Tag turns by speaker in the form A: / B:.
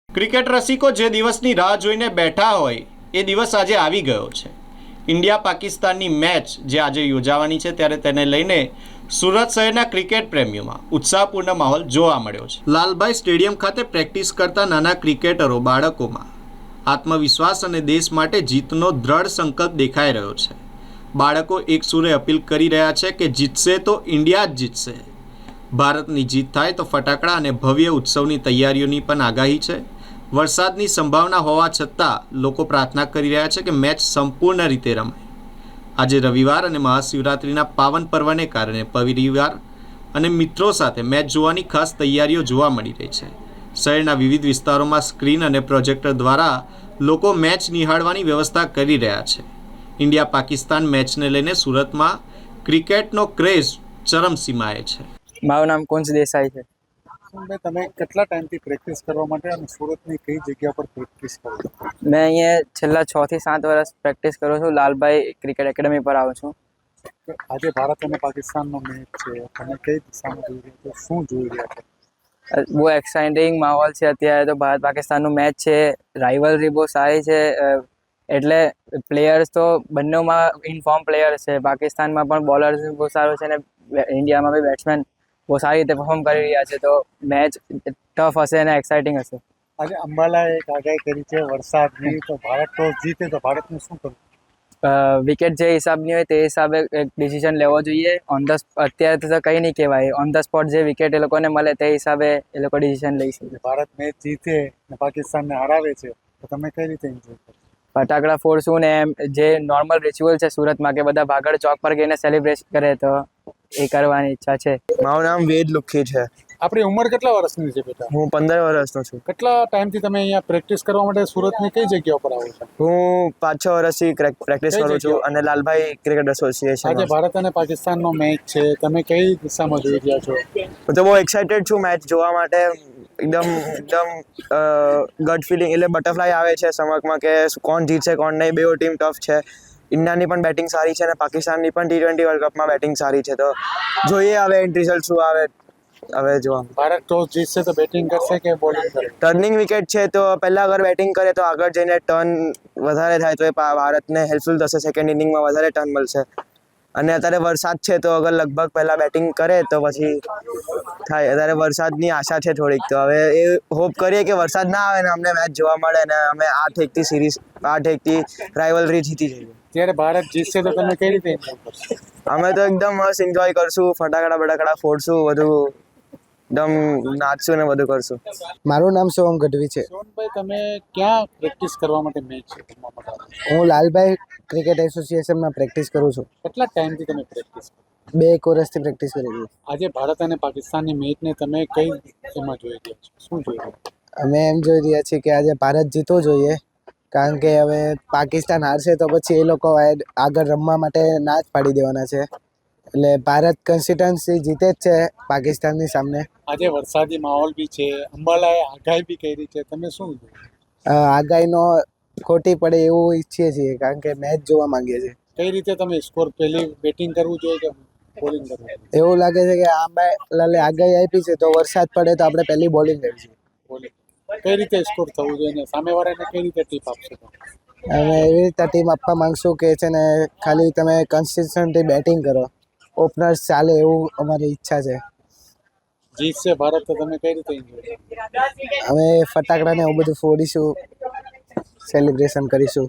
A: Cricket રસિકો જે દિવસની રાહ જોઈને બેઠા હોય એ દિવસ આજે આવી ગયો છે. ઇન્ડિયા પાકિસ્તાનની મેચ જે આજે યોજાવાની છે ત્યારે તેને લઈને સુરત શહેરના ક્રિકેટ પ્રેમીઓમાં ઉત્સાહપૂર્ણ માહોલ જોવા મળ્યો છે. લાલભાઈ સ્ટેડિયમ ખાતે પ્રેક્ટિસ કરતા નાના ક્રિકેટરો બાળકોમાં આત્મવિશ્વાસ અને દેશ માટે જીતનો દ્રઢ સંકલ્પ દેખાઈ રહ્યો છે. બાળકો એક સુરે અપીલ કરી રહ્યા છે કે જીતશે તો ઇન્ડિયા જ જીતશે. ભારતની જીત થાય તો ફટાકડા અને ભવ્ય ઉત્સવની તૈયારીઓની પણ આગાહી છે. વરસાદની સંભાવના હોવા છતાં લોકો પ્રાર્થના કરી રહ્યા છે કે મેચ સંપૂર્ણ રીતે રમાય. આજે રવિવાર અને મહાશિવરાત્રિના પાવન પર્વને કારણે પરિવાર અને મિત્રો સાથે મેચ જોવાની ખાસ તૈયારીઓ જોવા મળી રહી છે. શહેરના વિવિધ વિસ્તારોમાં સ્ક્રીન અને પ્રોજેક્ટર દ્વારા લોકો મેચ નિહાળવાની વ્યવસ્થા કરી રહ્યા છે. ઇન્ડિયા પાકિસ્તાન મેચને લઈને સુરતમાં ક્રિકેટનો ક્રેઝ ચરમસીમાએ છે.
B: મારું નામ કુંજ દેસાઈ છે.
C: તમે કેટલા ટાઈમથી પ્રેક્ટિસ કરવા માટે અને સુરતની કઈ જગ્યા પર પ્રેક્ટિસ કરો છો?
B: મેં અહીંયા છેલ્લા 6 થી 7 વર્ષ પ્રેક્ટિસ કરું છું. લાલભાઈ ક્રિકેટ એકેડમી પર આવું છું.
C: આજે ભારત અને પાકિસ્તાનનો મેચ છે, તમે કઈ દિશામાં જોઈ રહ્યા છો, શું જોઈ રહ્યા છો?
B: બહુ એક્સાઇટિંગ માહોલ છે અત્યારે તો. ભારત પાકિસ્તાનનું મેચ છે, રાઇવલરી બહુ સારી છે. એટલે પ્લેયર્સ તો બંનેમાં ઇનફોર્મ પ્લેયર્સ છે. પાકિસ્તાનમાં પણ બોલર્સ બહુ સારું છે અને ઇન્ડિયામાં બી બેટ્સમેન બહુ સારી રીતે પરફોર્મ કરી રહ્યા છે. તો મેચ ટફ હશે અને એક્સાઇટિંગ હશે.
C: આજે અંબાલાએ એક આગાહી કરી છે વરસાદની, તો ભારત ટોસ જીતે તો ભારતને શું કરવું?
B: વિકેટ જે હિસાબની હોય તે હિસાબે એક ડિસિઝન લેવો જોઈએ. અત્યારે તો કંઈ નહીં કહેવાય. ઓન ધ સ્પોટ જે વિકેટ એ લોકોને મળે તે હિસાબે એ લોકો ડિસિઝન લઈ શકે.
C: ભારત મેચ જીતે અને પાકિસ્તાનને હરાવે છે તો તમે કઈ રીતે એન્જોય કરશો?
B: ફટાકડા ફોડશું ને એમ જે નોર્મલ રિચ્યુઅલ છે સુરતમાં કે બધા ભાગળ ચોક પર ગઈને સેલિબ્રેટ કરે, તો એ કરવાની ઈચ્છા છે.
D: મારું નામ વેદ લુખી છે.
C: આપણી ઉંમર કેટલા વર્ષની છે બેટા?
D: હું 15 વર્ષનો છું.
C: કેટલા ટાઈમથી તમે અહીંયા પ્રેક્ટિસ કરવા માટે સુરતની કઈ જગ્યા પર આવો છો?
D: હું 5-6 વર્ષથી પ્રેક્ટિસ
C: કઈ
D: કરું છું
C: જગ્યા?
D: અને લાલભાઈ ક્રિકેટ એસોસિએશન.
C: આજે ભારત અને પાકિસ્તાનનો મેચ છે, તમે કઈ દિશામાં જોઈ રહ્યા છો?
D: હું તો બહુ એક્સાઇટેડ છું મેચ જોવા માટે. એકદમ ગટ ફિલિંગ એટલે બટરફ્લાય આવે છે સમકમાં કે કોણ જીતશે કોણ નહીં. બેઉ ટીમ ટફ છે. ઇન્ડિયાની પણ બેટિંગ સારી છે અને પાકિસ્તાનની પણ T20 વર્લ્ડ કપમાં બેટિંગ સારી છે. તો જોઈએ હવે એન્ડ રિઝલ્ટ શું આવે. હવે જોવા
C: ભારત ટોસ જીતશે તો બેટિંગ કરશે કે બોલિંગ કરે?
D: ટર્નિંગ વિકેટ છે તો પહેલાં અગર બેટિંગ કરે તો આગળ જઈને ટર્ન વધારે થાય તો એ ભારતને હેલ્પફુલ થશે. સેકન્ડ ઇનિંગમાં વધારે ટર્ન મળશે. અને અત્યારે વરસાદ છે તો અગર લગભગ પહેલાં બેટિંગ કરે તો પછી થાય. અત્યારે વરસાદની આશા છે થોડીક, તો હવે એ હોપ કરીએ કે વરસાદ ના આવે ને અમને મેચ જોવા મળે ને અમે 8-1થી રાઇવલરી જીતી જઈએ.
C: જ્યારે ભારત જીતશે તો તમે કઈ રીતે એન્જોય કરશો?
D: અમે તો એકદમ મસ્ત એન્જોય કરશું. ફટાકડા ફોડશું, બધું એકદમ નાચશું ને બધું કરશું.
E: મારું નામ સોહમ ગઢવી છે.
C: સોનભાઈ, તમે ક્યાં પ્રેક્ટિસ કરવા માટે મેચ રમવા માટે આવો છો?
E: હું લાલભાઈ ક્રિકેટ એસોસિએશનમાં પ્રેક્ટિસ કરું છું.
C: કેટલા ટાઈમથી તમે પ્રેક્ટિસ કરો?
E: 2-1 વર્ષથી પ્રેક્ટિસ કરી રહી.
C: આજે ભારત અને પાકિસ્તાનની મેચને તમે કઈ એમાં જોઈ રહ્યા છો, શું જોઈ રહ્યા છો?
E: અમે એમ જોઈ રહ્યા છીએ કે આજે ભારત જીતવું જોઈએ, કારણ કે હવે પાકિસ્તાન હારશે તો પછી એ લોકો આગળ રમવા માટે ના જ પાડી દેવાના છે. એટલે ભારત કન્સિસ્ટન્સી જીતે જ છે પાકિસ્તાનની સામે.
C: આજે વરસાદી માહોલ બી છે, અંબાલાએ આગાહી બી કરી છે, તમે શું જોયું?
E: આગાહીનો ખોટી પડે એવું ઈચ્છીએ છીએ, કારણ કે મેચ જોવા માંગીએ છીએ.
C: કઈ રીતે તમે સ્કોર પહેલી બેટિંગ કરવું જોઈએ કે બોલિંગ કરવું જોઈએ?
E: એવું લાગે છે કે અંબાલાલે આગાહી આપી છે તો વરસાદ પડે તો આપણે પહેલી બોલિંગ કરીશું.
C: બોલિંગ કઈ રીતે સ્કોર થવું જોઈએ અને સામેવાળાને કઈ રીતે ટીપ આપશો?
E: અમે એવી રીતે ટીમ આપવા માંગશું કે છે ને ખાલી તમે કન્સિસ્ટન્ટલી બેટિંગ કરો, ઓપનર્સ ચાલે એવું અમારી ઈચ્છા છે.
C: જીતશે ભારત તો તમે કઈ રીતે એન્જોય?
E: અમે ફટાકડાને એવું બધું ફોડીશું, સેલિબ્રેશન કરીશું.